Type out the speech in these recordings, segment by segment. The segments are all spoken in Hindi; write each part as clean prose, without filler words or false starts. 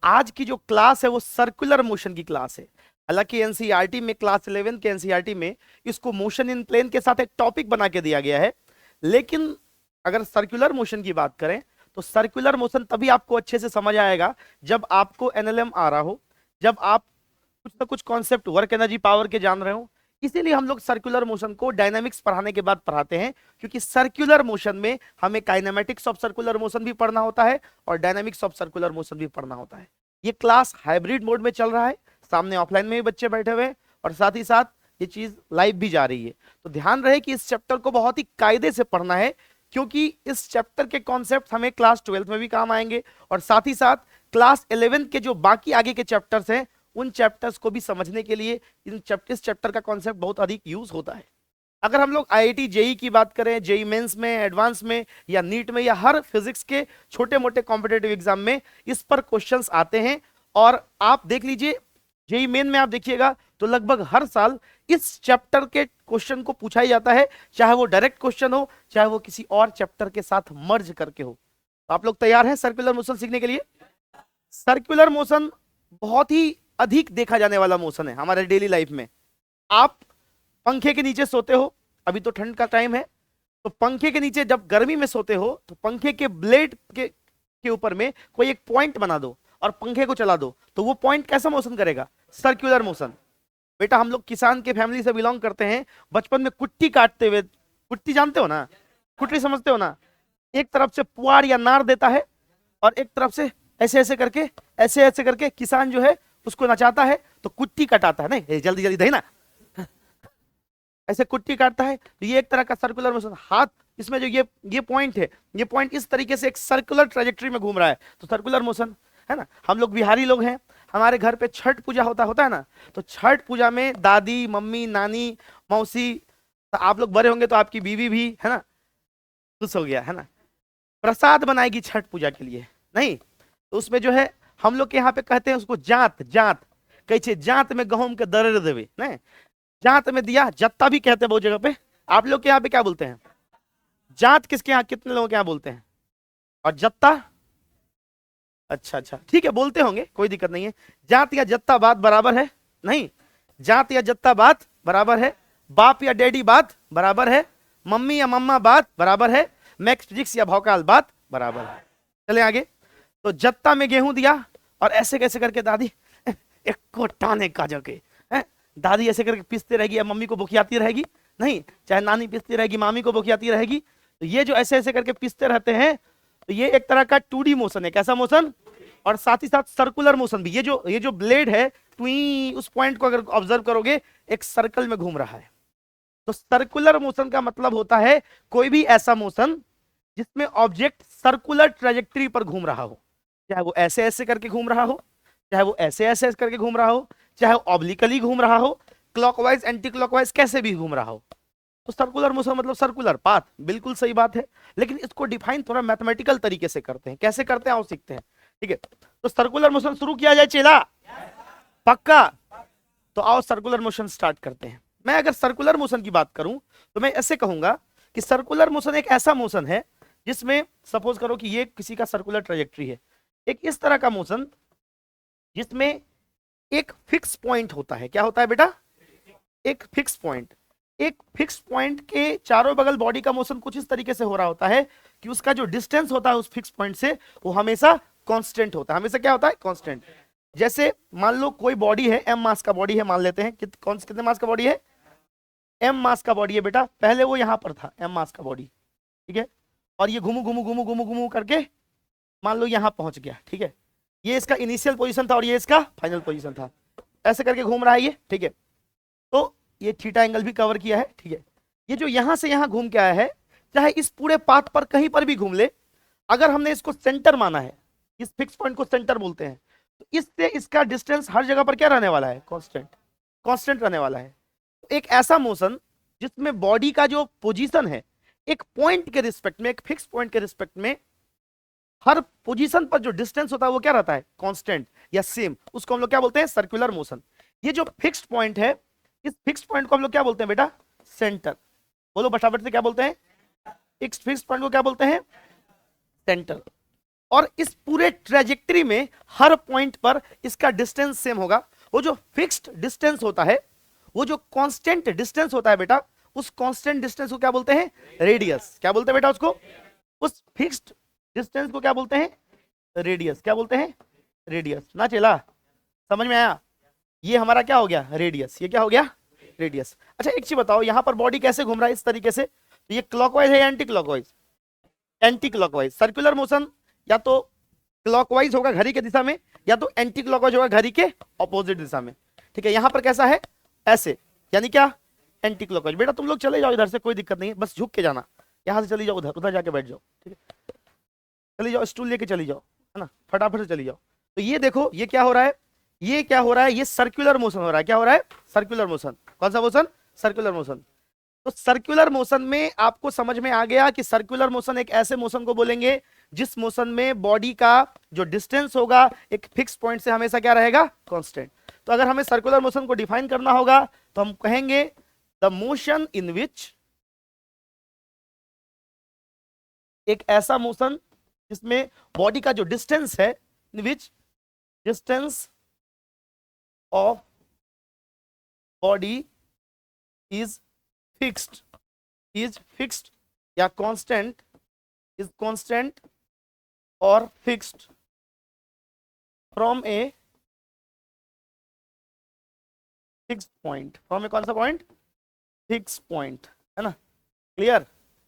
आज की जो क्लास है वो सर्कुलर मोशन की क्लास है। हालांकि एनसीईआरटी में क्लास 11 के एनसीईआरटी में इसको मोशन इन प्लेन के साथ एक टॉपिक बना के दिया गया है, लेकिन अगर सर्कुलर मोशन की बात करें तो सर्कुलर मोशन तभी आपको अच्छे से समझ आएगा जब आपको एनएलएम आ रहा हो, जब आप कुछ ना कुछ कॉन्सेप्ट वर्क एनर्जी पावर के जान रहे हो। इसीलिए हम लोग सर्कुलर मोशन को डायनामिक्स पढ़ाने के बाद पढ़ाते हैं, क्योंकि सर्कुलर मोशन में हमें काइनेमेटिक्स ऑफ सर्कुलर मोशन भी पढ़ना होता है और डायनामिक्स ऑफ सर्कुलर मोशन भी पढ़ना होता है। ये क्लास हाइब्रिड मोड में चल रहा है, सामने ऑफलाइन में भी बच्चे बैठे हुए हैं और साथ ही साथ ये चीज लाइव भी जा रही है। तो ध्यान रहे कि इस चैप्टर को बहुत ही कायदे से पढ़ना है, क्योंकि इस चैप्टर के कॉन्सेप्ट हमें क्लास 12 में भी काम आएंगे और साथ ही साथ क्लास 11 के जो बाकी आगे के चैप्टर्स हैं उन चैप्टर्स को भी समझने के लिए इस चैप्टर का कॉन्सेप्ट बहुत अधिक यूज होता है। अगर हम लोग आईआईटी जेई की बात करें, जेई मेंस में, एडवांस में या नीट में या हर फिजिक्स के छोटे मोटे कॉम्पिटेटिव एग्जाम में इस पर क्वेश्चंस आते हैं। और आप देख लीजिए जेई मेन में आप देखिएगा तो लगभग हर साल इस चैप्टर के क्वेश्चन को पूछा ही जाता है, चाहे वो डायरेक्ट क्वेश्चन हो चाहे वो किसी और चैप्टर के साथ मर्ज करके हो। तो आप लोग तैयार हैं सर्कुलर मोशन सीखने के लिए? सर्कुलर मोशन बहुत ही अधिक देखा जाने वाला मोशन है हमारे डेली लाइफ में। आप पंखे के नीचे सोते हो, अभी तो ठंड का टाइम है, तो पंखे के नीचे जब गर्मी में सोते हो तो पंखे के ब्लेड के ऊपर में कोई एक पॉइंट बना दो और पंखे को चला दो, तो वो पॉइंट कैसा मोशन करेगा? Circular motion. बेटा हम लोग किसान के फैमिली से बिलोंग करते हैं, बचपन में कुट्टी काटते हुए, कुट्टी जानते हो ना, कुट्टी समझते हो ना, एक तरफ से पुआर या नार देता है और एक तरफ से ऐसे ऐसे करके किसान जो है उसको नचाता है तो कुट्टी कटाता है, नहीं जल्दी जल्दी दही ना, ऐसे कुट्टी काटता है। तो ये एक तरह का सर्कुलर मोशन। हाथ इसमें जो ये पॉइंट है, ये पॉइंट इस तरीके से एक सर्कुलर ट्रेजेक्टरी में घूम रहा है, तो सर्कुलर मोशन है ना। हम लोग बिहारी लोग हैं, हमारे घर पे छठ पूजा होता है ना, तो छठ पूजा में दादी, मम्मी, नानी, मौसी, तो आप लोग बड़े होंगे तो आपकी बीवी भी है ना, खुश हो गया है ना, प्रसाद बनाएगी छठ पूजा के लिए, नहीं तो उसमें जो है हम लोग के यहाँ पे कहते हैं उसको जांत, जांत कैसे जांत में गहूम के दरे देवे नहीं, जांत में दिया, जत्ता भी कहते हैं बहुत जगह पे। आप लोग के यहाँ पे क्या बोलते हैं? जांत किसके यहाँ, कितने लोगों के यहाँ बोलते हैं? और जत्ता? अच्छा अच्छा ठीक है, बोलते होंगे, कोई दिक्कत नहीं है। जात या जत्ता बात बराबर है? नहीं, जात या जत्ता बात बराबर है, बाप या डैडी बात बराबर है, मम्मी या मम्मा बात बराबर है, मैक्स फिजिक्स या भौकाल बात बराबर है। चले आगे। तो जत्ता में गेहूं दिया और ऐसे कैसे करके दादी एक कोटाने का जगह है, दादी ऐसे करके पीसती रहेगी या मम्मी को बुखियाती रहेगी, नहीं चाहे नानी पीसती रहेगी मामी को बुखियाती रहेगी। तो ये जो ऐसे ऐसे करके पीसते रहते हैं, तो ये एक तरह का 2D मोशन है। कैसा मोशन? और साथ ही साथ सर्कुलर मोशन भी। ये जो ब्लेड है ट्वी, उस पॉइंट को अगर ऑब्जर्व करोगे एक सर्कल में घूम रहा है। तो सर्कुलर मोशन का मतलब होता है कोई भी ऐसा मोशन जिसमें ऑब्जेक्ट सर्कुलर ट्रेजेक्टरी पर घूम रहा हो, चाहे वो ऐसे ऐसे करके घूम रहा हो, चाहे वो ऐसे ऐसे करके घूम रहा हो, चाहे वो ऑब्लिकली घूम रहा हो, क्लॉकवाइज एंटी क्लॉकवाइज कैसे भी घूम रहा हो। तो सर्कुलर मोशन मतलब सर्कुलर पाथ, बिल्कुल सही बात है। लेकिन इसको डिफाइन थोड़ा मैथमेटिकल तरीके से करते हैं, कैसे करते हैं आओ सीखते हैं, ठीक है। तो सर्कुलर मोशन शुरू किया जाए चेला? पक्का? तो आओ सर्कुलर मोशन स्टार्ट करते हैं। मैं अगर सर्कुलर मोशन की बात करूं तो मैं ऐसे कहूंगा कि सर्कुलर मोशन एक ऐसा मोशन है जिसमें सपोज करो कि ये किसी का सर्कुलर ट्रेजेक्टरी है, एक इस तरह का मोशन जिसमें एक फिक्स पॉइंट होता है। क्या होता है बेटा? एक फिक्स पॉइंट। एक फिक्स पॉइंट के चारों बगल बॉडी का मोशन कुछ इस तरीके से हो रहा होता है कि उसका जो डिस्टेंस होता है उस फिक्स पॉइंट से वो हमेशा कांस्टेंट होता है। हमेशा क्या होता है? कांस्टेंट। जैसे मान लो कोई बॉडी है, एम मास का बॉडी है, मान लेते हैं कितने मास का बॉडी है? एम मास का बॉडी है बेटा। पहले वो यहां पर था एम मास का बॉडी, ठीक है, और ये घुमू घुमू घुमू घुमू घुमू करके मान लो यहां पहुंच गया, ठीक है। ये इसका इनिशियल पोजीशन था और ये इसका फाइनल पोजीशन था, ऐसे करके घूम रहा है ये, ठीक है। तो ये थीटा एंगल भी कवर किया है, ठीक है। ये जो यहां से यहां घूम के आया है, चाहे इस पूरे पाथ पर कहीं पर भी घूम ले, अगर हमने इसको सेंटर माना है, इस फिक्स पॉइंट को सेंटर बोलते हैं, तो इससे इसका डिस्टेंस हर जगह पर क्या रहने वाला है? कांस्टेंट, कांस्टेंट रहने वाला है। तो एक ऐसा मोशन जिसमें बॉडी का जो पोजीशन है एक पॉइंट के रिस्पेक्ट में, एक फिक्स पॉइंट के रिस्पेक्ट में, हर पोजीशन पर जो डिस्टेंस होता है वो क्या रहता है? कांस्टेंट या सेम। उसको हम लोग क्या बोलते हैं? Circular motion. ये जो फिक्स्ड पॉइंट है, इस फिक्स्ड पॉइंट को हम लोग क्या बोलते हैं बेटा? सेंटर। बोलो फटाफट से, क्या बोलते हैं? इस फिक्स्ड पॉइंट को क्या बोलते हैं? सेंटर। और इस पूरे ट्रेजेक्टरी में हर पॉइंट पर इसका डिस्टेंस सेम होगा। वो जो फिक्स्ड डिस्टेंस होता है, वो जो कांस्टेंट डिस्टेंस होता है बेटा, उस कांस्टेंट डिस्टेंस को क्या बोलते हैं? रेडियस। क्या बोलते हैं बेटा उसको? उस फिक्स्ड डिस्टेंस को क्या बोलते हैं? रेडियस। क्या बोलते हैं? रेडियस। ना चला? समझ में आया? ये हमारा क्या हो गया? रेडियस। ये क्या हो गया? रेडियस। अच्छा एक चीज बताओ, यहां पर बॉडी कैसे घूम रहा है इस तरीके से? तो ये क्लॉकवाइज है या anti clockwise? Anti clockwise. Circular motion या तो क्लॉकवाइज होगा घड़ी की दिशा में, या तो एंटी क्लॉकवाइज होगा घड़ी के ऑपोजिट दिशा में। ठीक है, यहां पर कैसा है? ऐसे, यानी क्या? Anti clockwise. बेटा तुम लोग चले जाओ इधर से, कोई दिक्कत नहीं है, बस झुक के जाना। यहां से चली जाओ, उधर उधर जाके बैठ जाओ। ठीक है, चली जाओ, स्टूल लेके चली जाओ, है ना, फटाफट से चली जाओ। तो ये देखो, ये क्या हो रहा है? ये क्या हो रहा है? ये सर्कुलर मोशन हो रहा है। क्या हो रहा है? Circular motion. कौन सा मोशन? Circular motion. तो सर्कुलर मोशन में आपको समझ में आ गया कि सर्कुलर मोशन एक ऐसे मोशन को बोलेंगे जिस मोशन में बॉडी का जो डिस्टेंस होगा एक फिक्स पॉइंट से हमेशा क्या रहेगा? कांस्टेंट। तो अगर हमें सर्कुलर मोशन को डिफाइन करना होगा तो हम कहेंगे द मोशन इन विच, एक ऐसा मोशन जिसमें बॉडी का जो डिस्टेंस है, in which distance of body is fixed या कांस्टेंट, इज कांस्टेंट और fixed from a fixed point. From a कौन सा पॉइंट? फिक्स्ड पॉइंट, है ना? क्लियर?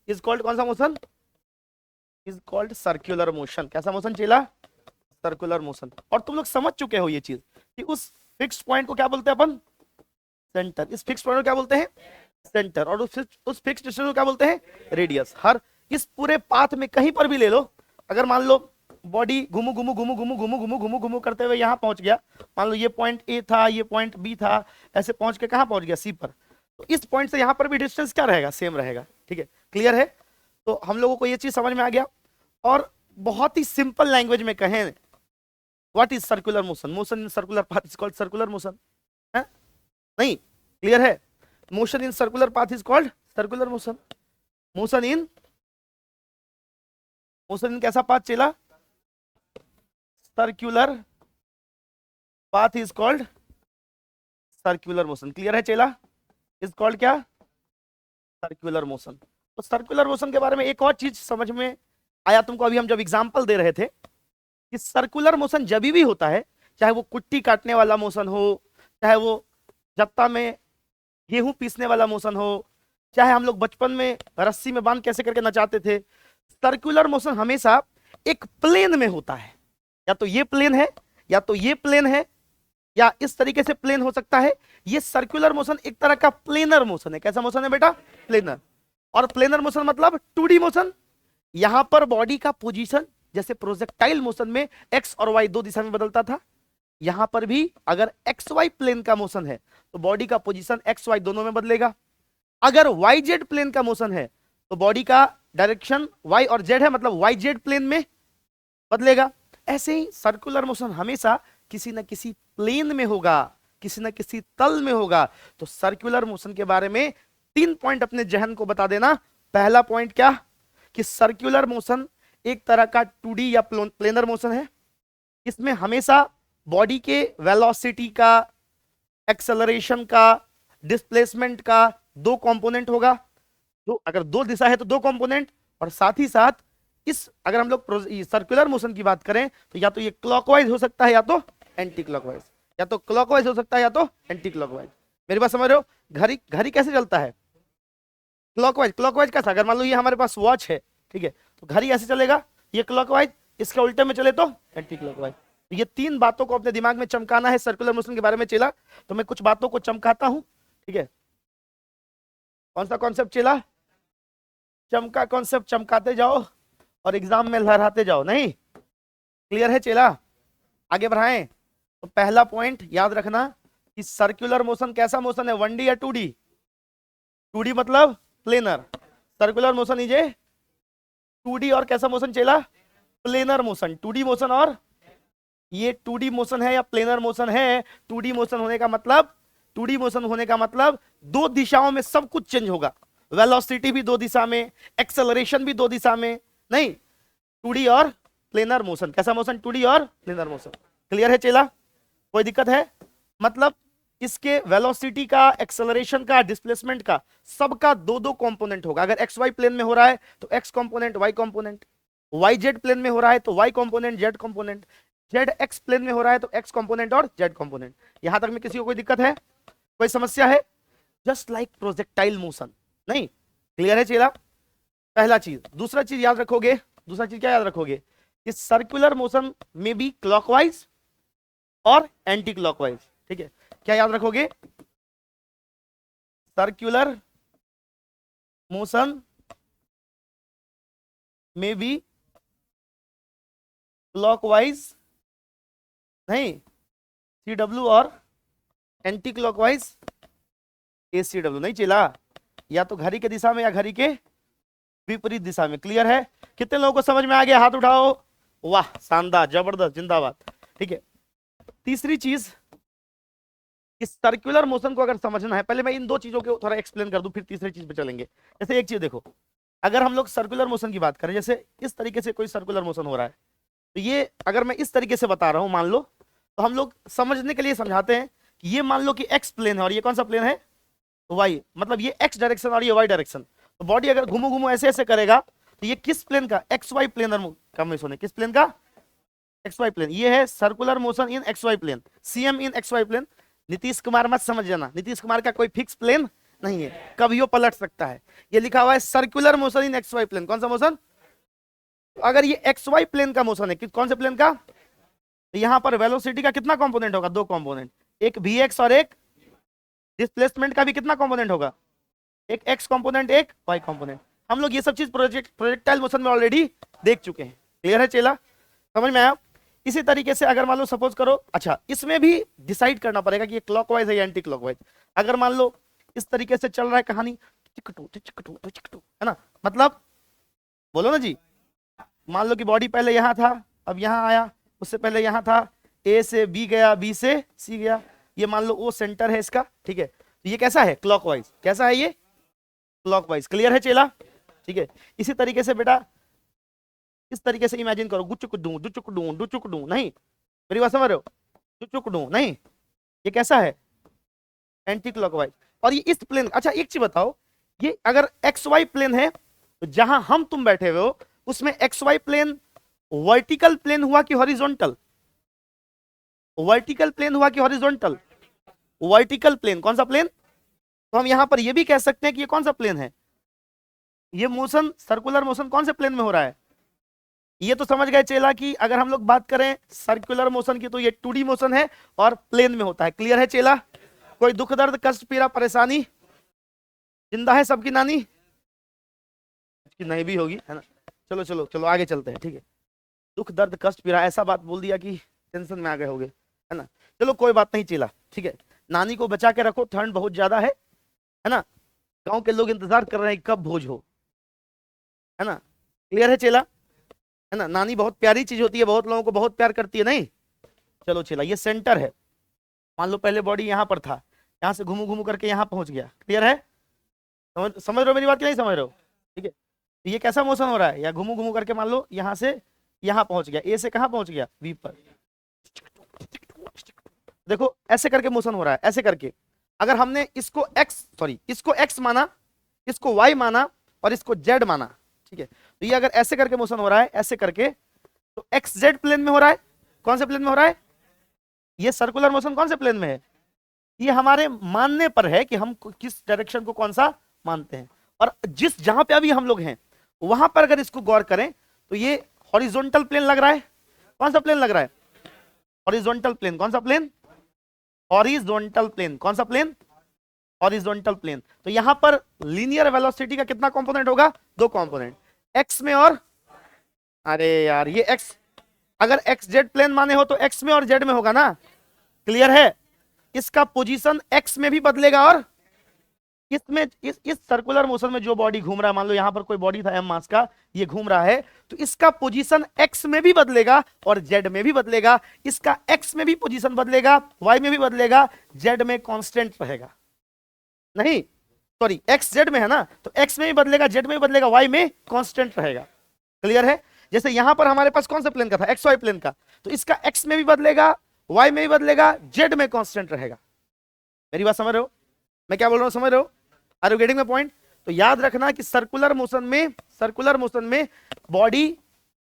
इज कॉल्ड कौन सा motion? Is called circular motion. कैसा मोशन चला? Circular motion. और तुम लोग समझ चुके हो ये चीज कि उस फिक्स्ड पॉइंट को क्या बोलते हैं अपन? सेंटर। इस फिक्स्ड पॉइंट को क्या बोलते हैं? सेंटर। और उस फिक्स्ड डिस्टेंस को क्या बोलते हैं? रेडियस। हर इस पूरे पाथ में कहीं पर भी ले लो, अगर मान लो बॉडी घुमू घुमू घुमू घुमू घुमू घुमू घुमू घुमू करते हुए यहां पहुंच गया, मान लो ये पॉइंट ए था, ये पॉइंट बी था, ऐसे पहुंच के कहां पहुंच गया? सी पर। तो इस पॉइंट से यहां पर भी डिस्टेंस क्या रहेगा? सेम रहेगा। ठीक है, क्लियर है? तो हम लोगों को ये चीज समझ में आ गया। और बहुत ही सिंपल लैंग्वेज में कहें, what is circular motion? Motion in circular path is called circular motion. है नहीं? क्लियर है? Motion in circular path is called circular motion. Motion in कैसा पाथ चला? Circular path is called circular motion. Clear है चला? इज कॉल्ड क्या? Circular motion. तो सर्कुलर मोशन के बारे में एक और चीज समझ में आया तुमको अभी हम जब एग्जांपल दे रहे थे कि सर्कुलर मोशन जब भी होता है, चाहे वो कुट्टी काटने वाला मोशन हो, चाहे वो जत्ता में गेहूं पीसने वाला मोशन हो, चाहे हम लोग बचपन में रस्सी में बांध कैसे करके नचाते थे, सर्कुलर मोशन हमेशा एक प्लेन में होता है। या तो ये प्लेन है, या तो ये प्लेन है, या इस तरीके से प्लेन हो सकता है। ये सर्कुलर मोशन एक तरह का प्लेनर मोशन है। कैसा मोशन है बेटा? प्लेनर। और प्लेनर मोशन मतलब 2D मोशन। यहां पर बॉडी का पोजीशन जैसे प्रोजेक्टाइल मोशन में एक्स और वाई दो दिशा में बदलता था, यहां पर भी अगर एक्स वाई प्लेन का मोशन है तो बॉडी का पोजीशन एक्स वाई दोनों में बदलेगा। अगर वाई जेड प्लेन का मोशन है तो बॉडी का डायरेक्शन वाई और जेड है, मतलब वाई जेड प्लेन में बदलेगा। ऐसे ही सर्कुलर मोशन हमेशा किसी न किसी प्लेन में होगा, किसी न किसी तल में होगा। तो सर्कुलर मोशन के बारे में 3 पॉइंट अपने जहन को बता देना। पहला पॉइंट क्या? कि सर्कुलर मोशन एक तरह का 2D या प्लेनर मोशन है। इसमें हमेशा बॉडी के वेलोसिटी का, एक्सेलरेशन का, डिस्प्लेसमेंट का 2 कंपोनेंट होगा। तो अगर 2 दिशा है तो 2 कंपोनेंट। और साथ ही साथ इस अगर हम लोग सर्कुलर मोशन की बात करें तो या तो ये क्लॉकवाइज हो सकता है या तो एंटी क्लॉकवाइज, या तो क्लॉकवाइज हो सकता है या तो एंटी क्लॉकवाइज। मेरी बात समझ रहे हो? घड़ी घड़ी कैसे चलता है? क्लॉकवाइज। क्लॉकवाइज कैसा? अगर मान लो ये हमारे पास वॉच है, ठीक है, तो घड़ी ऐसे चलेगा, ये क्लॉकवाइज, इसके उल्टे में चले तो एंटी क्लॉकवाइज। तो ये 3 बातों को अपने दिमाग में चमकाना है सर्कुलर मोशन के बारे में चला। तो मैं कुछ बातों को चमकाता हूं, ठीक है। कौन सा कॉन्सेप्ट चला? चमका कॉन्सेप्ट चमकाते जाओ और एग्जाम में लहराते जाओ। नहीं? क्लियर है चला? आगे बढ़ाएं। तो पहला पॉइंट याद रखना कि सर्कुलर मोशन कैसा मोशन है? 1D या 2D? 2D मतलब planar. Circular motion is a 2D और कैसा मोशन चला? Planar motion. 2D मोशन और ये 2D मोशन है या प्लेनर मोशन है। 2D मोशन होने का मतलब 2D मोशन होने का मतलब 2 दिशाओं में सब कुछ चेंज होगा। वेलोसिटी भी 2 दिशा में, एक्सेलरेशन भी 2 दिशा में। नहीं, 2D और प्लेनर मोशन। कैसा मोशन? 2D और प्लेनर मोशन। क्लियर है चेला? कोई दिक्कत है? मतलब इसके वेलोसिटी का, एक्सेलरेशन का, डिस्प्लेसमेंट का, सबका दो दो कंपोनेंट होगा। अगर एक्स वाई प्लेन में हो रहा है तो x component, y component, y z plane में हो रहा है तो y component, z component, z x plane में हो रहा है तो एक्स कंपोनेंट और जेड कंपोनेंट। यहां तक में किसी को कोई दिक्कत है? कोई समस्या है? Just like projectile motion. नहीं? क्लियर है चेला? पहला चीज। दूसरा चीज याद रखोगे, दूसरा चीज क्या याद रखोगे? इस सर्कुलर मोशन में भी क्लॉकवाइज और एंटी क्लॉकवाइज। ठीक है, क्या याद रखोगे? सर्कुलर मोशन में भी क्लॉकवाइज नहीं, CW, और एंटी क्लॉकवाइज ACW। नहीं चला? या तो घड़ी की दिशा में या घड़ी के विपरीत दिशा में। क्लियर है? कितने लोगों को समझ में आ गया? हाथ उठाओ। वाह, शानदार, जबरदस्त, जिंदाबाद। ठीक है, तीसरी चीज, इस सर्कुलर मोशन को अगर समझना है, पहले मैं इन दो चीजों को थोड़ा एक्सप्लेन कर दूं, फिर तीसरी चीज पे चलेंगे। जैसे एक चीज देखो, अगर हम लोग सर्कुलर मोशन की बात करें, जैसे इस तरीके से कोई सर्कुलर मोशन हो रहा है, तो ये अगर मैं इस तरीके से बता रहा हूं, मान लो, तो हम लोग समझने के लिए समझाते हैं कि ये मान लो कि एक्स प्लेन है और ये कौन सा प्लेन है? वाई। मतलब ये एक्स डायरेक्शन और ये वाई डायरेक्शन। तो बॉडी अगर घूमू घूमू ऐसे ऐसे करेगा तो ये किस प्लेन का? एक्स वाई प्लेनर का मोशन है। किस प्लेन का? X y plane. ये है circular motion in x y plane, CM in x y plane. Nitish Kumar मत समझ जाना, नीतीश कुमार का कोई फिक्स प्लेन नहीं है, कभी वो पलट सकता है। ये लिखा हुआ है circular motion in x y plane. कौन सा मोशन? अगर ये एक्स वाई प्लेन का मोशन है, कौन से प्लेन का? तो यहां पर वेलोसिटी का कितना कंपोनेंट होगा? दो कंपोनेंट, एक Vx और एक डिस्प्लेसमेंट का भी कितना कंपोनेंट होगा? एक एक्स कंपोनेंट, एक वाई कंपोनेंट। हम लोग ये सब चीज प्रोजेक्टाइल मोशन में ऑलरेडी देख चुके हैं। क्लियर है चेला? समझ में आया? इसी तरीके से अगर मान लो सपोज करो, अच्छा इसमें भी डिसाइड करना पड़ेगा कि ये क्लॉकवाइज है या एंटी क्लॉकवाइज। अगर मान लो इस तरीके से चल रहा है कहानी, है ना, मतलब बोलो ना जी, मान लो कि बॉडी पहले यहां था, अब यहां आया, उससे पहले यहां था, A से B गया, B से C गया, ये मान लो वो सेंटर है इसका। ठीक है, तो ये कैसा है? क्लॉकवाइज। कैसा है ये? क्लॉकवाइज। क्लियर है चेला? ठीक है, इसी तरीके से बेटा इस तरीके से इमेजिन करो, गुचुक डू डुचुक डू डुचुक डू। नहीं, मेरी बात समझ रहे हो? डुचुक डू नहीं, ये कैसा है? Anti clockwise. और ये इस प्लेन, अच्छा एक चीज बताओ, ये अगर एक्स वाई प्लेन है तो जहां हम तुम बैठे हुए हो उसमें x y plane vertical plane हुआ कि हॉरिजॉन्टल? वर्टिकल प्लेन हुआ कि हॉरिजॉन्टल? Vertical plane. कौन सा प्लेन? तो हम यहां पर यह भी कह सकते हैं कि ये कौन सा प्लेन है? ये मोशन, सर्कुलर मोशन कौन से प्लेन में हो रहा है? ये तो समझ गए चेला कि अगर हम लोग बात करें सर्कुलर मोशन की तो ये 2D मोशन है और प्लेन में होता है। क्लियर है चेला? कोई दुख दर्द कष्ट पीड़ा परेशानी? जिंदा है सबकी नानी? की नहीं भी होगी, है ना? चलो चलो चलो आगे चलते हैं। ठीक है, दुख दर्द कष्ट पीड़ा ऐसा बात बोल दिया कि टेंशन में आ गए होगे, है ना? चलो कोई बात नहीं चेला। ठीक है, नानी को बचा के रखो, ठंड बहुत ज्यादा है ना? गांव के लोग इंतजार कर रहे हैं कब भोज हो, है ना? क्लियर है चेला? है ना? नानी बहुत प्यारी चीज होती है, बहुत लोगों को बहुत प्यार करती है। नहीं? चलो चेला, ये सेंटर है। मान लो पहले बॉडी यहां पर था, यहां से घूमू घूमू करके यहां पहुंच गया। क्लियर है? समझ रहे हो मेरी बात कि नहीं समझ रहे हो? ठीक है, तो ये कैसा मोशन हो रहा है? या घूमू घूमू करके मान लो यहां से यहां पहुंच गया, A से कहां पहुंच गया? B पर। देखो ऐसे करके मोशन हो रहा है, ऐसे करके। अगर हमने इसको इसको x माना, इसको y माना और इसको z माना, ठीक है, तो ये अगर ऐसे करके मोशन हो रहा है, ऐसे करके, तो xz प्लेन में हो रहा है। कौन से प्लेन में हो रहा है? ये सर्कुलर मोशन कौन से प्लेन में है? ये हमारे मानने पर है कि हम किस डायरेक्शन को कौन सा मानते हैं। और जिस जहां पे अभी हम लोग हैं वहां पर अगर इसको गौर करें तो ये हॉरिजॉन्टल प्लेन लग रहा है। कौन सा प्लेन लग रहा है? Horizontal plane. कौन सा प्लेन? Horizontal plane. कौन सा प्लेन? Horizontal plane. तो यहां पर लीनियर वेलोसिटी का कितना कंपोनेंट होगा? दो कंपोनेंट, एक्स में और, अरे यार ये एक्स, अगर एक्स जेड प्लेन माने हो तो एक्स में और जेड में होगा ना? क्लियर है? इसका पोजीशन एक्स में भी बदलेगा और इसमें इस सर्कुलर मोशन में जो बॉडी घूम रहा है, मान लो यहां पर कोई बॉडी था m मास का, ये घूम रहा है, तो इसका पोजीशन x में भी बदलेगा और z में भी बदलेगा। इसका x में भी पोजीशन बदलेगा, y में भी बदलेगा, z में कांस्टेंट रहेगा। नहीं सॉरी, x z में है ना, तो x में भी बदलेगा, z में भी बदलेगा, y में कांस्टेंट रहेगा। क्लियर है? जैसे यहां पर हमारे पास कौन सा प्लेन का था, एक्स वाई प्लेन का, तो इसका एक्स में भी बदलेगा, वाई में भी बदलेगा, जेड में कांस्टेंट रहेगा। मेरी बात समझ रहे हो, मैं क्या बोल रहा हूं, समझ रहे हो, are you getting my point? तो याद रखना कि सर्कुलर मोशन में बॉडी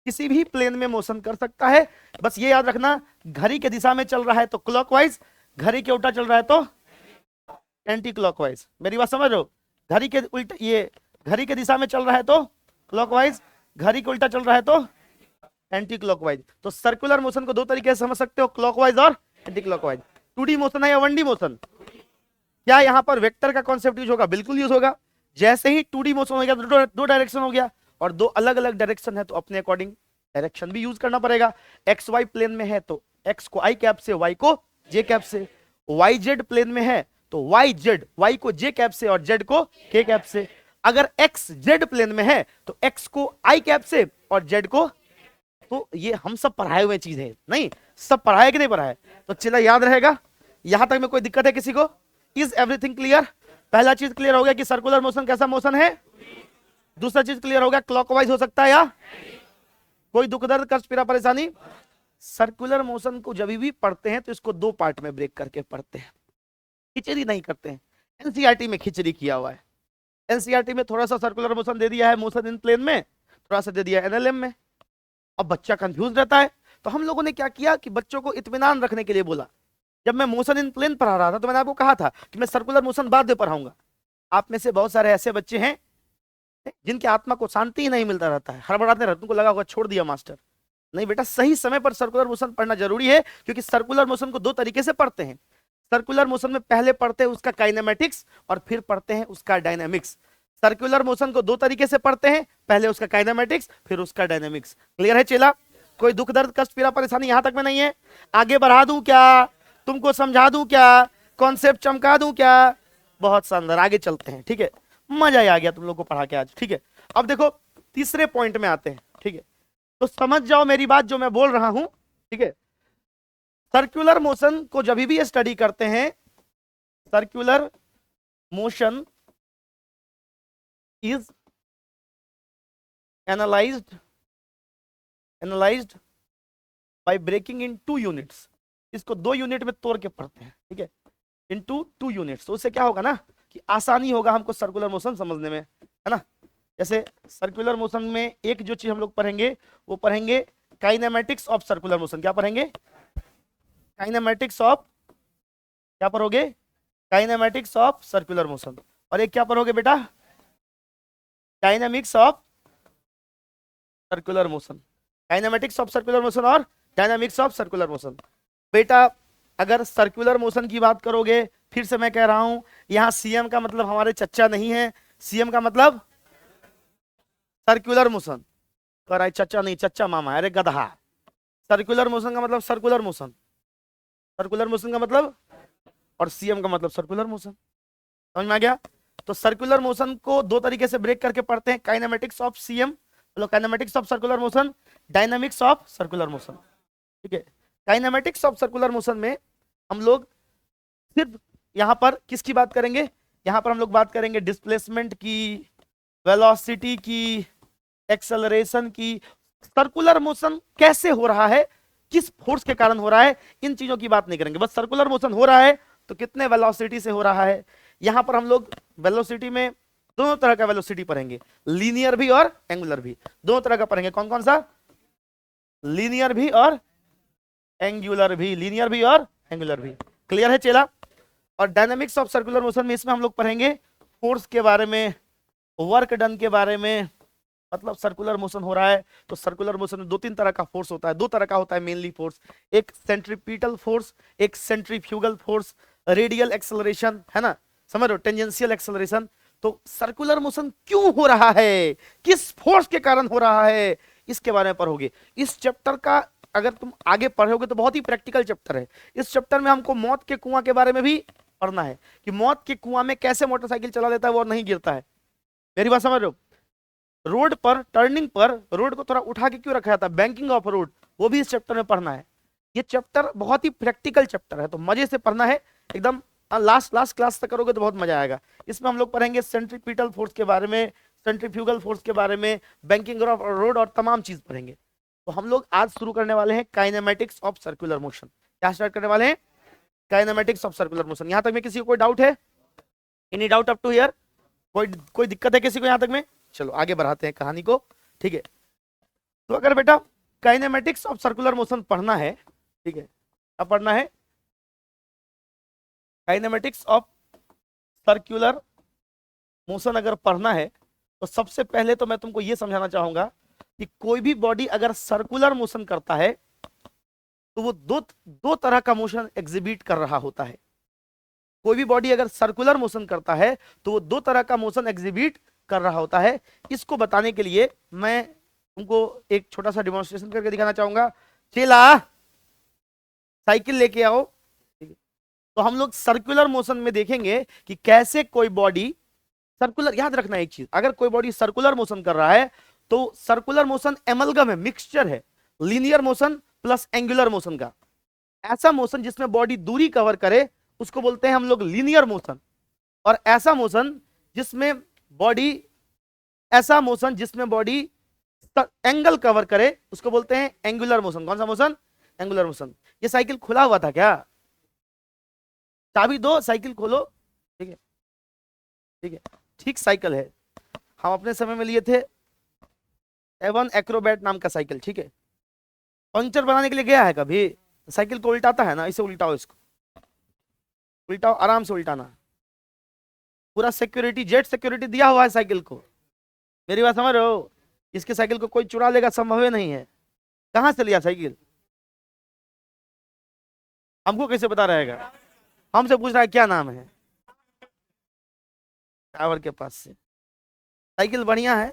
किसी भी प्लेन में मोशन कर सकता है। बस ये याद रखना, घड़ी के दिशा में चल रहा है तो क्लॉकवाइज, घड़ी के उल्टा चल रहा है तो एंटी क्लॉकवाइज। मेरी बात समझ रहे हो, घड़ी के उल्टा, ये घड़ी के दिशा में चल रहा है तो क्लॉकवाइज, घड़ी के उल्टा चल रहा है तो एंटी क्लॉकवाइज। तो सर्कुलर मोशन को दो तरीके से समझ सकते हो, क्लॉकवाइज और एंटी क्लॉकवाइज। 2D मोशन है या 1D मोशन? क्या यहां पर वेक्टर का कॉन्सेप्ट यूज होगा? बिल्कुल यूज होगा। जैसे ही 2D मोशन हो गया तो दो डायरेक्शन हो गया, और दो अलग अलग डायरेक्शन है तो अपने अकॉर्डिंग डायरेक्शन भी यूज करना पड़ेगा। एक्स वाई प्लेन में है तो एक्स को आई कैप से, वाई को जे कैप से। वाई जेड प्लेन में है तो वाई जेड, वाई को जे कैप से और जेड को के कैप से। अगर एक्स जेड प्लेन में है तो एक्स को आई कैप से और जेड को, तो ये हम सब पढ़ाए हुए चीज है, नहीं सब पढ़ाए कि नहीं पढ़ाए? तो चला याद रहेगा। यहां तक में कोई दिक्कत है किसी को? Is everything clear? पहला चीज क्लियर हो गया कि सर्कुलर मोशन कैसा मोशन है। दूसरा चीज क्लियर हो गया, क्लॉकवाइज हो सकता है या कोई दुख दर्द कष्ट पीड़ा परेशानी? सर्कुलर मोशन को जब भी पढ़ते हैं तो इसको दो पार्ट में ब्रेक करके पढ़ते हैं, खिचड़ी नहीं करते हैं। एनसीईआरटी में खिचड़ी किया हुआ है। एनसीईआरटी में थोड़ा सा सर्कुलर मोशन दे दिया है, मोशन इन प्लेन में, थोड़ा सा दे दिया एनएलएम में। अब बच्चा कंफ्यूज रहता है, तो हम लोगों ने क्या किया कि बच्चों को इत्मीनान रखने के लिए बोला, जब मैं मोशन इन प्लेन पढ़ा रहा था तो मैंने आपको कहा था कि मैं सर्कुलर मोशन बाद में पढ़ाऊंगा। आप में से बहुत सारे ऐसे बच्चे हैं जिनके आत्मा को शांति ही नहीं मिलता रहता है, हड़बड़ाते रहते, उनको लगा होगा छोड़ दिया मास्टर। नहीं बेटा, सही समय पर सर्कुलर मोशन पढ़ना जरूरी है, क्योंकि सर्कुलर मोशन को दो तरीके से पढ़ते हैं। सर्कुलर मोशन में पहले पढ़ते हैं उसका काइनेमेटिक्स और फिर पढ़ते हैं उसका डायनामिक्स। सर्कुलर मोशन को दो तरीके से पढ़ते हैं, पहले उसका काइनेमेटिक्स फिर उसका डायनामिक्स। क्लियर है चेला? कोई दुख दर्द कष्ट पीड़ा परेशानी यहां तक में नहीं है? आगे बढ़ा दूं क्या, तुमको समझा दूं क्या, कॉन्सेप्ट चमका दूं क्या? बहुत शानदार, आगे चलते हैं। ठीक है, मजा ही आ गया तुम लोग को पढ़ा के आज। ठीक है, अब देखो तीसरे पॉइंट में आते हैं। ठीक है, तो समझ जाओ मेरी बात जो मैं बोल रहा हूं। ठीक है, सर्कुलर मोशन को जब भी स्टडी करते हैं, circular motion is analysed by breaking in 2 units. इसको 2 यूनिट में तोड़ के पढ़ते हैं। ठीक है, इनटू 2 यूनिट्स। तो उससे क्या होगा ना कि आसानी होगा हमको सर्कुलर मोशन समझने में, है ना। जैसे सर्कुलर मोशन में एक जो चीज हम लोग पढ़ेंगे वो पढ़ेंगे काइनेमेटिक्स ऑफ सर्कुलर मोशन। क्या पढ़ेंगे? काइनेमेटिक्स ऑफ, क्या पढ़ोगे? Kinematics of circular motion. और एक क्या पढ़ोगे बेटा? Dynamics of circular motion. Kinematics of circular motion और डायनामिक्स ऑफ सर्कुलर मोशन। बेटा अगर सर्कुलर मोशन की बात करोगे, फिर से मैं कह रहा हूं, यहां सीएम का मतलब हमारे चच्चा नहीं है। सीएम का मतलब सर्कुलर मोशन। कह रहा है चच्चा नहीं, चच्चा मामा, अरे गधा। सर्कुलर मोशन का मतलब सर्कुलर मोशन, सर्कुलर मोशन का मतलब, और सीएम का मतलब सर्कुलर मोशन। समझ में आ गया? तो सर्कुलर मोशन को दो तरीके से ब्रेक करके पढ़ते हैं, kinematics of CM, kinematics of circular motion, dynamics of circular motion. ठीक है, काइनेमेटिक्स ऑफ सर्कुलर मोशन में हम लोग सिर्फ यहां पर किसकी बात करेंगे? यहां पर हम लोग बात करेंगे डिस्प्लेसमेंट की, वेलोसिटी की, एक्सेलरेशन की। सर्कुलर मोशन कैसे हो रहा है, किस फोर्स के कारण हो रहा है, इन चीजों की बात नहीं करेंगे। बस सर्कुलर मोशन हो रहा है तो कितने वेलोसिटी से हो रहा है। यहां पर हम लोग वेलोसिटी में दोनों तरह का वेलोसिटी पढ़ेंगे, लीनियर भी और एंगुलर भी, दोनों तरह का पढ़ेंगे। कौन कौन सा? लीनियर भी और एंगुलर भी, लीनियर भी और एंगुलर भी। क्लियर है चेला? और डायनामिक्स ऑफ सर्कुलर मोशन में इसमें हम लोग पढ़ेंगे फोर्स के बारे में, वर्क डन के बारे में। मतलब सर्कुलर मोशन हो रहा है तो सर्कुलर मोशन में 2-3 तरह का फोर्स होता है, 2 तरह का होता है मेनली फोर्स, एक सेंट्रीपिटल फोर्स, एक सेंट्रीफ्यूगल फोर्स, रेडियल एक्सेलरेशन, है ना, समझ रहे हो, टेंजेंशियल एक्सेलरेशन। तो सर्कुलर मोशन क्यों हो रहा है, किस फोर्स के कारण हो रहा है, इसके बारे में पढ़ोगे। इस चैप्टर का अगर तुम आगे पढ़ोगे तो बहुत ही प्रैक्टिकल चैप्टर है। इस चैप्टर में हमको मौत के कुआं के बारे में भी पढ़ना है कि मौत के कुआं में कैसे मोटरसाइकिल चला देता है वो नहीं गिरता है। मेरी बात समझ रहे हो? रोड पर टर्निंग पर रोड को थोड़ा उठा के क्यों रखा जाता है, बैंकिंग ऑफ रोड, वो भी इस चैप्टर में पढ़ना है। ये चैप्टर बहुत ही प्रैक्टिकल चैप्टर है, तो मजे से पढ़ना है एकदम। लास्ट क्लास तक करोगे तो बहुत मजा आएगा। इसमें हम लोग पढ़ेंगे सेंट्रीपिटल फोर्स के बारे में, सेंट्रीफ्यूगल फोर्स के बारे में, बैंकिंग ऑफ रोड और तमाम चीज पढ़ेंगे। तो हम लोग आज शुरू करने वाले हैं काइनेमेटिक्स ऑफ सर्कुलर मोशन। क्या स्टार्ट करने वाले हैं? Kinematics of circular motion. यहां तक में किसी को कोई डाउट है? Any doubt up to here? कोई दिक्कत है किसी को यहां तक में? चलो आगे बढ़ाते हैं कहानी को, ठीक है। तो अगर बेटा काइनेमेटिक्स ऑफ सर्कुलर मोशन पढ़ना है, ठीक है, अब पढ़ना है काइनेमेटिक्स ऑफ सर्कुलर मोशन अगर पढ़ना है तो सबसे पहले तो मैं तुमको यह समझाना चाहूंगा कि कोई भी बॉडी अगर सर्कुलर मोशन करता है तो वो दो तरह का मोशन एग्जिबिट कर रहा होता है। कोई भी बॉडी अगर सर्कुलर मोशन करता है तो वो दो तरह का मोशन एग्जिबिट कर रहा होता है। इसको बताने के लिए मैं तुमको एक छोटा सा डिमॉन्स्ट्रेशन करके दिखाना चाहूंगा। चेला साइकिल लेके आओ। तो हम लोग सर्कुलर मोशन में देखेंगे कि कैसे कोई बॉडी सर्कुलर, याद रखना एक चीज, अगर कोई बॉडी सर्कुलर मोशन कर रहा है तो सर्कुलर मोशन एमलगम है, मिक्सचर है linear motion plus angular motion का। ऐसा मोशन जिसमें बॉडी दूरी कवर करे उसको बोलते हैं हम लोग लीनियर मोशन, और ऐसा मोशन जिसमें बॉडी एंगल कवर करे उसको बोलते हैं एंगुलर मोशन। कौन सा मोशन? Angular motion. ये साइकिल खुला हुआ था क्या? चाबी दो, साइकिल खोलो। ठीक है, ठीक है, ठीक साइकिल है। हम अपने समय में लिए थे एवन एक्रोबैट नाम का साइकिल, ठीक है। पंक्चर बनाने के लिए गया है कभी? साइकिल को उल्टाता है ना, इसे उल्टाओ, इसको उल्टाओ, आराम से उल्टाना। पूरा सिक्योरिटी, जेट सिक्योरिटी दिया हुआ है साइकिल को। मेरी बात समझ रहे हो? इसके साइकिल को कोई चुरा लेगा, संभव ही नहीं है। कहां से लिया साइकिल? हमको कैसे पता रहेगा? हमसे पूछ रहा है क्या नाम है? टावर के पास से। साइकिल बढ़िया है,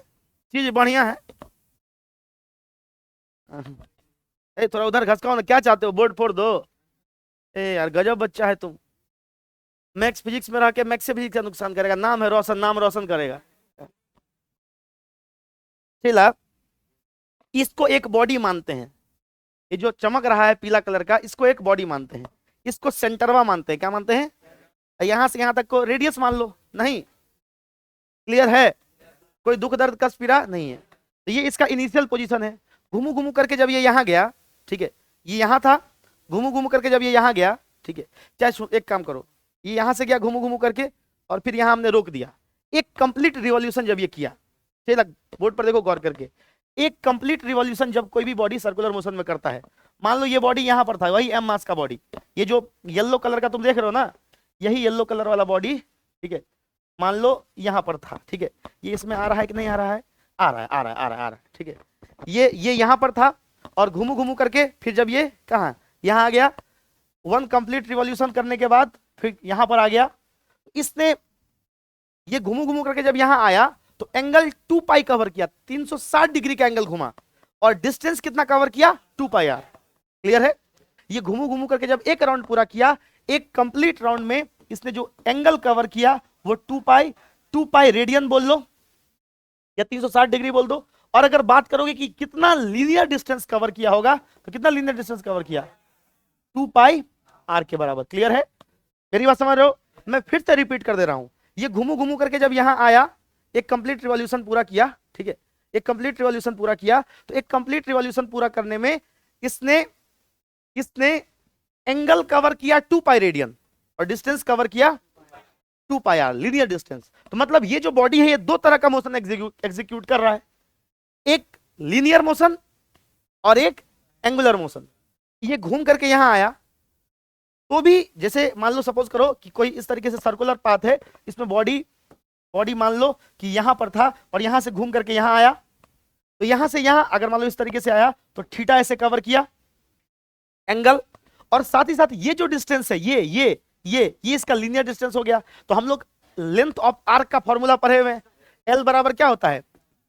चीज बढ़िया है। ए थोड़ा उधर घसकाओ ना, क्या चाहते हो? बोर्ड फोड़ दो। ए यार गजब बच्चा है तुम। मैक्स फिजिक्स में रह के मैक्स से फिजिक्स का नुकसान करेगा। नाम है रोशन, नाम रोशन करेगा। चला, इसको एक बॉडी मानते हैं। ये जो चमक रहा है पीला कलर का, इसको एक बॉडी मानते हैं। इसको सेंटरवा मानते हैं। क्या मानते हैं? यहां से यहां तक को रेडियस मान लो। नहीं, क्लियर है? कोई दुख दर्द कष्ट पीड़ा नहीं है। तो ये इसका इनिशियल पोजीशन है। घूमू घूमू करके जब ये यहां गया, ठीक है, ये यहां था, घूमू घूमू करके जब ये यहां गया, ठीक है, चाहे एक काम करो, ये यहां से गया घूमू घूमू करके और फिर यहां हमने रोक दिया। एक कंप्लीट रिवॉल्यूशन जब ये किया, चलो बोर्ड पर देखो गौर करके, एक कंप्लीट रिवॉल्यूशन जब कोई भी बॉडी सर्कुलर मोशन में करता है, मान लो ये बॉडी यहां पर था, वही एम मास का बॉडी, ये जो येलो कलर का तुम देख रहे हो ना, यही येलो कलर वाला बॉडी, ठीक है, मान लो यहां पर था, ठीक है, ये इसमें आ रहा है कि नहीं आ रहा है? आ रहा है, आ रहा है, आ रहा है, आ रहा है, ठीक है। ये यहां पर था और घूमू घूमू करके फिर जब ये कहा यहां आ गया, वन कंप्लीट रिवॉल्यूशन करने के बाद फिर यहां पर आ गया, इसने ये घूमू घूमू करके जब यहां आया तो एंगल 2 पाई कवर किया, 360 डिग्री का एंगल घुमा, और डिस्टेंस कितना कवर किया? 2 पाई आर। क्लियर है? ये घूमू घूमू करके जब एक राउंड पूरा किया, एक कंप्लीट राउंड में इसने जो एंगल कवर किया वो 2 पाई रेडियन बोल लो या 360 डिग्री बोल दो। और अगर बात करोगे कि कितना लीनियर डिस्टेंस कवर किया होगा, तो कितना लीनियर डिस्टेंस कवर किया? 2 पाई आर के बराबर। क्लियर है? मेरी बात समझ रहे हो? मैं फिर से रिपीट कर दे रहा हूं। ये घूमू घूमू करके जब यहां आया, एक कंप्लीट रिवॉल्यूशन पूरा किया, ठीक है, एक कंप्लीट रिवॉल्यूशन पूरा किया, तो एक कंप्लीट रिवॉल्यूशन पूरा करने में इसने एंगल कवर किया 2 पाई रेडियन और डिस्टेंस कवर किया 2 पाई आर, लीनियर डिस्टेंस। तो मतलब ये जो बॉडी है ये दो तरह का मोशन एग्जीक्यूट कर रहा है, एक लीनियर मोशन और एक एंगुलर मोशन। ये घूम करके यहां आया तो भी, जैसे मान लो सपोज करो कि कोई इस तरीके से सर्कुलर पाथ है, इसमें बॉडी मान लो कि यहां पर था और यहां से घूम करके यहां आया, तो यहां से यहां अगर मान लो इस तरीके से आया तो थीटा ऐसे कवर किया एंगल, और साथ ही साथ ये जो डिस्टेंस है ये इसका लीनियर डिस्टेंस हो गया। तो हम लोग लेंथ ऑफ आर्क का फॉर्मूला पढ़े हुए हैं। एल बराबर क्या होता है?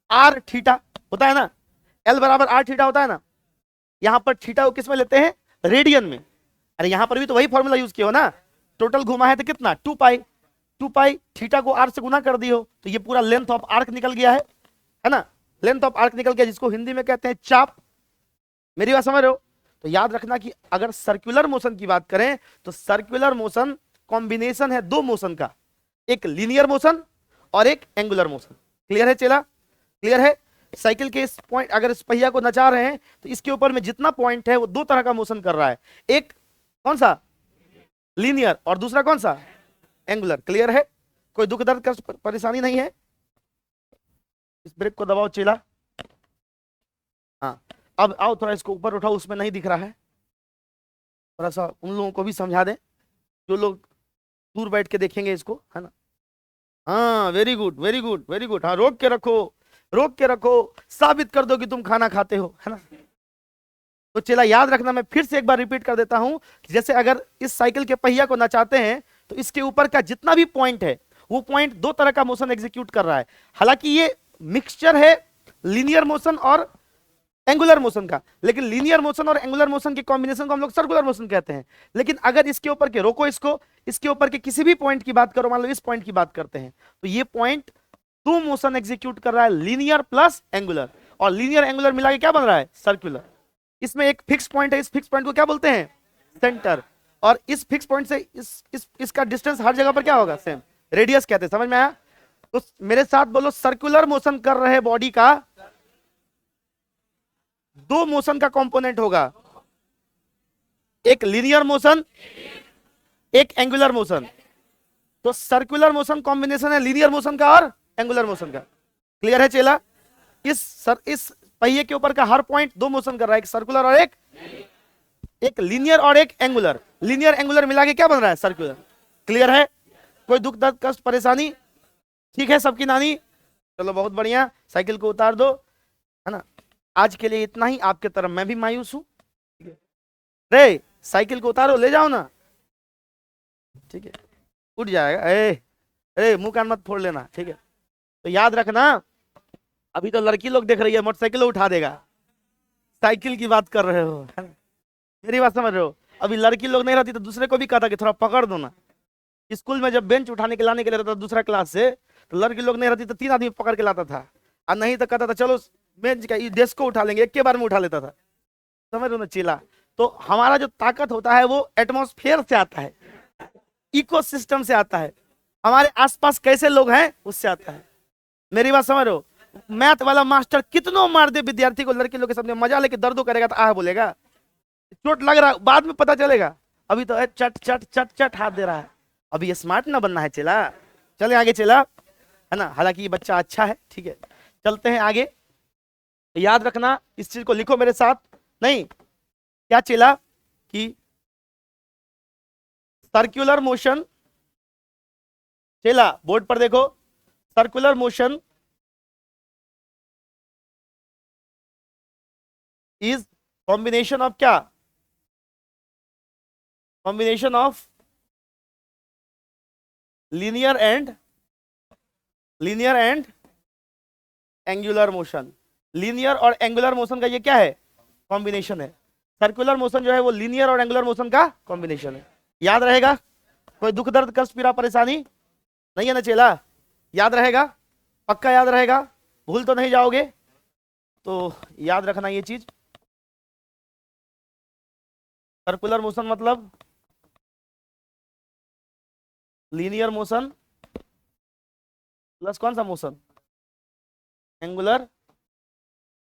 आर थीटा होता है ना, एल बराबर आर थीटा होता है ना। यहां पर थीटा को किस में लेते हैं? रेडियन में। अरे यहां पर भी तो वही फॉर्मूला यूज किया हो ना, टोटल घुमा है तो कितना? 2 पाई, थीटा को आर से गुना कर दी हो तो ये पूरा लेंथ ऑफ आर्क निकल गया है ना, लेंथ ऑफ आर्क निकल गया, जिसको हिंदी में कहते हैं चाप। मेरी बात समझ रहे हो? तो याद रखना कि अगर सर्कुलर मोशन की बात करें तो सर्कुलर मोशन कॉम्बिनेशन है दो मोशन का, एक लीनियर मोशन और एक एंगुलर मोशन। क्लियर है चेला? क्लियर है? साइकिल के इस पॉइंट, अगर इस पहिया को नचा रहे हैं तो इसके ऊपर में जितना पॉइंट है वो दो तरह का मोशन कर रहा है, एक कौन सा लीनियर और दूसरा कौन सा एंगुलर। क्लियर है? कोई दुख दर्द का परेशानी नहीं है? इस ब्रेक को दबाओ चेला। हाँ, अब आओ थोड़ा इसको ऊपर उठाओ, उसमें नहीं दिख रहा है, थोड़ा सा उन लोगों को भी समझा दें जो लोग दूर बैठ के देखेंगे इसको, है ना। हाँ, very good very good very good. हाँ, रोक के रखो, रोक के रखो, साबित कर दो कि तुम खाना खाते हो, है ना। तो चला याद रखना, मैं फिर से एक बार रिपीट कर देता हूं कि जैसे अगर इस साइकिल के पहिया को नचाते हैं तो इसके ऊपर का जितना भी पॉइंट है वो पॉइंट दो तरह का मोशन एग्जीक्यूट कर रहा है। हालांकि ये मिक्सचर है लीनियर मोशन और एंगुलर मोशन का, लेकिन लीनियर मोशन और एंगुलर मोशन के कॉम्बिनेशन को हम लोग सर्कुलर मोशन कहते हैं। लेकिन अगर इसके ऊपर के, रोको इसको, इसके ऊपर के किसी भी पॉइंट की बात करो, मान लो इस पॉइंट की बात करते हैं, तो ये पॉइंट दो मोशन एग्जीक्यूट कर रहा है, लीनियर प्लस एंगुलर, और लीनियर एंगुलर मिला के क्या बन रहा है, सर्कुलर। इसमें एक फिक्स पॉइंट है, इस फिक्स पॉइंट को क्या बोलते हैं, सेंटर, और इस फिक्स पॉइंट से इसका डिस्टेंस हर जगह पर क्या होगा, सेम, रेडियस कहते हैं। समझ में आया? तो मेरे साथ बोलो, सर्कुलर मोशन कर रहे बॉडी का दो मोशन का कंपोनेंट होगा, एक लीनियर मोशन, एक एंगुलर मोशन। तो सर्कुलर मोशन कॉम्बिनेशन है लीनियर मोशन का और एंगुलर मोशन का। क्लियर है चेला? इस पहिए के ऊपर का हर पॉइंट दो मोशन कर रहा है, एक सर्कुलर और एक लीनियर और एक एंगुलर। लीनियर एंगुलर मिला के क्या बन रहा है, सर्कुलर। क्लियर है? कोई दुख दर्द कष्ट परेशानी ठीक है सबकी नानी? चलो बहुत बढ़िया, साइकिल को उतार दो, है ना। आज के लिए इतना ही, आपके तरफ मैं भी मायूस हूं। रे साइकिल को उतारो, ले जाओ ना, ठीक है, उठ जाएगा। ए मुंह कान मत फोड़ लेना, ठीक है। तो याद रखना, अभी तो लड़की लोग देख रही है, मोटरसाइकिल उठा देगा, साइकिल की बात कर रहे हो, है ना? मेरी बात समझ रहे हो? अभी लड़की लोग नहीं रहती तो दूसरे को भी कहता कि थोड़ा पकड़ दो ना। स्कूल में जब बेंच उठाने के लाने के लिए रहता था दूसरा क्लास से, तो लड़की लोग नहीं रहती तो 3 आदमी पकड़ के लाता था, और नहीं तो कहता था चलो बेंच का डेस्क को उठा लेंगे, एक के बार में उठा लेता था। समझ रहे हो ना चीला? तो हमारा जो ताकत होता है वो एटमॉस्फेयर से आता है, इकोसिस्टम से आता है, हमारे आसपास कैसे लोग हैं उससे आता है। मेरी बात समझ रहे हो? मैथ वाला मास्टर कितनों मार दे विद्यार्थी को, लड़की लोग के सामने मजा लेके दर्दो करेगा तो आह बोलेगा, चोट लग रहा बाद में पता चलेगा, अभी तो चट चट चट चट हाथ दे रहा है। अभी ये स्मार्ट ना बनना है चला, चले आगे चला, है ना। हालांकि ये बच्चा अच्छा है, ठीक है, चलते हैं आगे। याद रखना, इस चीज को लिखो मेरे साथ। नहीं क्या चला कि सर्कुलर मोशन, चला बोर्ड पर देखो, circular motion is combination of क्या, combination of linear and angular motion. Linear और एंगुलर मोशन का ये क्या है, कॉम्बिनेशन है। सर्कुलर मोशन जो है वो लीनियर और एंगुलर मोशन का कॉम्बिनेशन है। याद रहेगा? कोई दुख दर्द कष्ट पीड़ा परेशानी नहीं है ना चेला? याद रहेगा? पक्का याद रहेगा? भूल तो नहीं जाओगे? तो याद रखना ये चीज, सर्कुलर मोशन मतलब लीनियर मोशन प्लस कौन सा मोशन, एंगुलर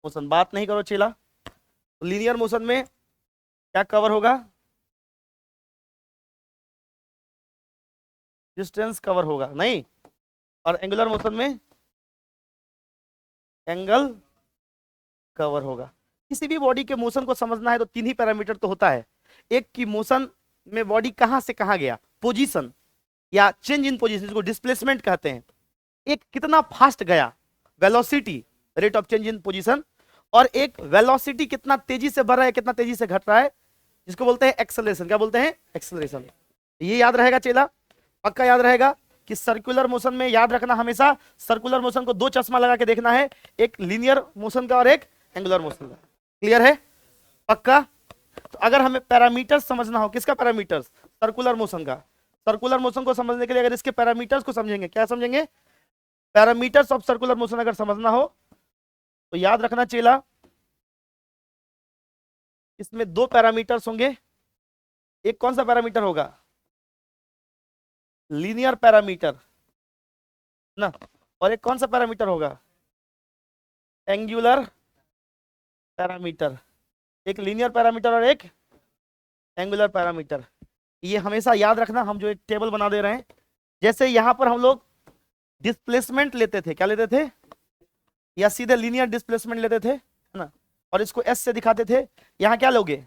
मोशन। बात नहीं करो चेला। तो लीनियर मोशन में क्या कवर होगा, डिस्टेंस कवर होगा नहीं, और एंगुलर मोशन में एंगल कवर होगा। किसी भी बॉडी के मोशन को समझना है तो 3 ही पैरामीटर तो होता है। एक की मोशन में बॉडी कहां से कहां गया, पोजीशन या चेंज इन पोजीशन, जिसको डिस्प्लेसमेंट कहते हैं। एक कितना फास्ट गया, velocity, rate of change in position. और एक वेलोसिटी कितना तेजी से बढ़ रहा है, कितना तेजी से घट रहा है, जिसको बोलते हैं एक्सेलरेशन। क्या बोलते हैं, एक्सेलरेशन। ये याद रहेगा चेला? पक्का याद रहेगा कि सर्कुलर मोशन में याद रखना, हमेशा सर्कुलर मोशन को 2 चश्मा लगा के देखना है, एक लीनियर मोशन का और एक एंगुलर मोशन का। क्लियर है? पक्का? तो अगर हमें पैरामीटर्स समझना हो, किसका पैरामीटर्स, सर्कुलर मोशन का। सर्कुलर मोशन को समझने के लिए अगर इसके पैरामीटर्स को समझेंगे, क्या समझेंगे, पैरामीटर्स ऑफ सर्कुलर मोशन अगर समझना हो तो याद रखना चेला, इसमें 2 पैरामीटर्स होंगे। एक कौन सा पैरामीटर होगा, लीनियर पैरामीटर ना, और एक कौन सा पैरामीटर होगा, एंगुलर पैरामीटर, एक लीनियर पैरामीटर और एक एंगुलर पैरामीटर। ये हमेशा याद रखना, हम जो एक टेबल बना दे रहे हैं, जैसे यहां पर हम लोग डिस्प्लेसमेंट लेते थे, क्या लेते थे, या सीधे लीनियर डिस्प्लेसमेंट लेते थे, है ना, और इसको एस से दिखाते थे। यहां क्या लोगे,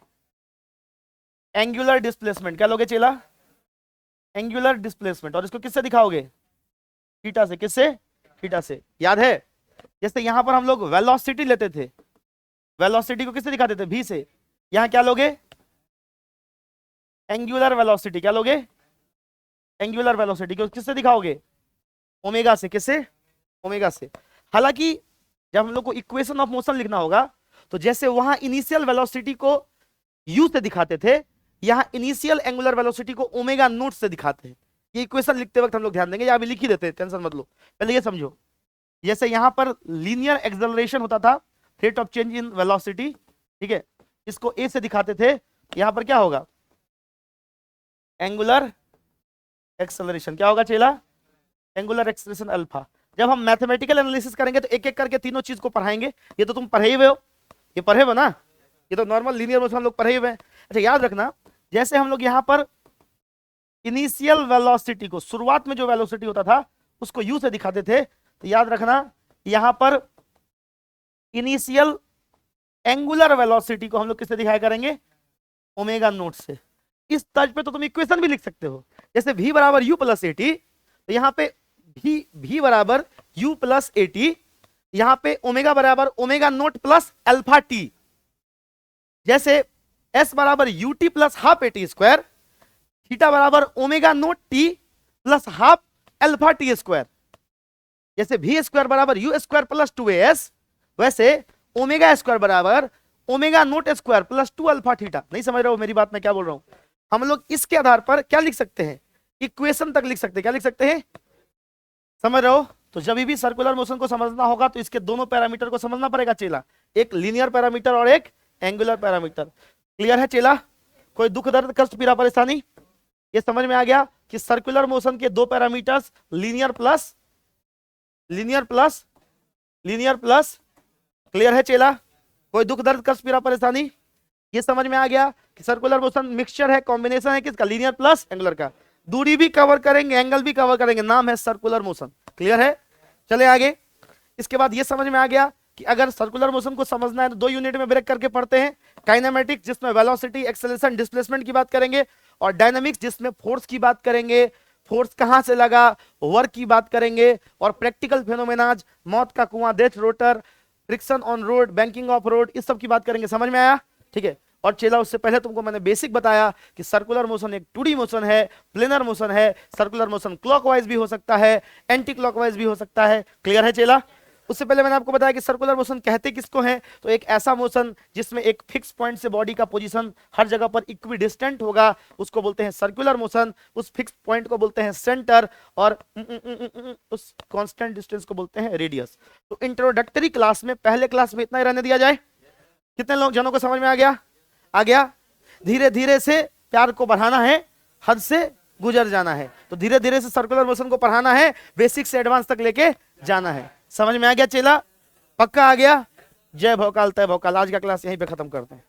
एंगुलर डिस्प्लेसमेंट, क्या लोगे चेला, एंगुलर डिस्प्लेसमेंट, और इसको किससे दिखाओगे, थीटा से, किससे, थीटा से, याद है। जैसे यहां पर हम लोग वेलोसिटी लेते थे, वेलोसिटी को किससे दिखाते थे, भी से, यहां क्या लोगे, एंगुलर वेलोसिटी, क्या लोगे, एंगुलर वेलोसिटी को किससे दिखाओगे, ओमेगा से, किससे, ओमेगा से। हालांकि जब हम लोग को इक्वेशन ऑफ मोशन लिखना होगा तो जैसे वहां इनिशियल वेलोसिटी को यू से दिखाते थे, यहां इनिशियल एंगुलर वेलोसिटी को ओमेगा नोट से दिखाते हैं। ये इक्वेशन लिखते वक्त हम लोग ध्यान देंगे, या अभी लिख ही देते हैं, टेंशन मत लो। पहले ये समझो, जैसे यहां पर लीनियर एक्सेलरेशन होता था, rate of change in velocity, ठीक है, इसको ए से दिखाते थे, यहां पर क्या होगा, एंगुलर एक्सेलरेशन, क्या होगा चेला, एंगुलर एक्सेलरेशन अल्फा। जब हम मैथमेटिकल एनालिसिस करेंगे तो एक एक करके तीनों चीज को पढ़ाएंगे, ये तो तुम पढ़े ही हुए हो, ये पढ़े हो ना, ये तो नॉर्मल लीनियर मोशन हम लोग पढ़े हुए हैं। अच्छा याद रखना, जैसे हम लोग यहां पर इनिशियल वेलोसिटी को, शुरुआत में जो वेलोसिटी होता था उसको यू से दिखाते थे, तो याद रखना यहां पर इनिशियल एंगुलर वेलोसिटी को हम लोग किससे दिखाया करेंगे, ओमेगा नोट से। इस तर्ज पे तो तुम इक्वेशन भी लिख सकते हो, जैसे v बराबर u प्लस ए टी, तो यहाँ पे v बराबर u प्लस ए टी, यहाँ पे ओमेगा बराबर omega naught plus alpha t. जैसे s बराबर u t plus half a t square, theta बराबर omega naught t plus half alpha t square. जैसे v स्क्वायर बराबर यू स्क्वायर प्लस 2as, वैसे ओमेगा स्क्वायर बराबर omega naught square plus 2 alpha theta. नहीं समझ रहे हो मेरी बात, मैं क्या बोल रहा हूं। हम लोग इसके आधार पर क्या लिख सकते हैं, इक्वेशन तक लिख सकते हैं, क्या लिख सकते हैं, समझ रहे हो। तो जब भी सर्कुलर मोशन को समझना होगा तो इसके दोनों पैरामीटर को समझना पड़ेगा चेला, एक लीनियर पैरामीटर और एक एंगुलर पैरामीटर। क्लियर है चेला, कोई दुख दर्द कष्ट पीड़ा परेशानी, ये समझ में आ गया कि सर्कुलर मोशन के दो parameters linear plus linear plus linear plus. Clear है चेला, कोई दुख दर्द कष्ट पीड़ा परेशानी, ये समझ में आ गया कि सर्कुलर मोशन मिक्सचर है, कॉम्बिनेशन है किसका, लीनियर प्लस एंगुलर का। दूरी भी कवर करेंगे, एंगल भी कवर करेंगे, नाम है सर्कुलर मोशन। क्लियर है, चले आगे। इसके बाद ये समझ में आ गया कि अगर सर्कुलर मोशन को समझना है तो दो यूनिट में ब्रेक करके पढ़ते हैं, काइनेमेटिक्स जिसमें वेलोसिटी एक्सेलरेशन डिस्प्लेसमेंट की बात करेंगे, और डायनामिक्स जिसमें फोर्स की बात करेंगे, फोर्स कहां से लगा, वर्क की बात करेंगे, और प्रैक्टिकल फेनोमेनाज, मौत का कुआं, death rotor, friction on road, banking of road, इस सब की बात करेंगे। समझ में आया, ठीक है। और चेला उससे पहले तुमको मैंने बेसिक बताया कि सर्कुलर मोशन एक 2D मोशन है, प्लेनर मोशन है। सर्कुलर मोशन क्लॉकवाइज भी हो सकता है, एंटी क्लॉकवाइज भी हो सकता है। क्लियर है चेला। उससे पहले मैंने आपको बताया कि सर्कुलर मोशन कहते किसको हैं, तो एक ऐसा मोशन जिसमें एक फिक्स पॉइंट से बॉडी का पोजीशन हर जगह पर इक्विडिस्टेंट होगा, उसको बोलते हैं सर्कुलर मोशन। उस फिक्स पॉइंट को बोलते हैं सेंटर, और उस कांस्टेंट डिस्टेंस को बोलते हैं रेडियस। तो इंट्रोडक्टरी क्लास में, पहले क्लास में इतना ही रहने दिया जाए। कितने लोग जनों को समझ में आ गया, आ गया। धीरे धीरे से प्यार को बढ़ाना है, हद से गुजर जाना है। तो धीरे धीरे से सर्कुलर मोशन को पढ़ाना है, बेसिक से एडवांस तक लेके जाना है। समझ में आ गया चेला, पक्का आ गया। जय भोकाल तय भोकाल। आज का क्लास यहीं पे खत्म करते हैं।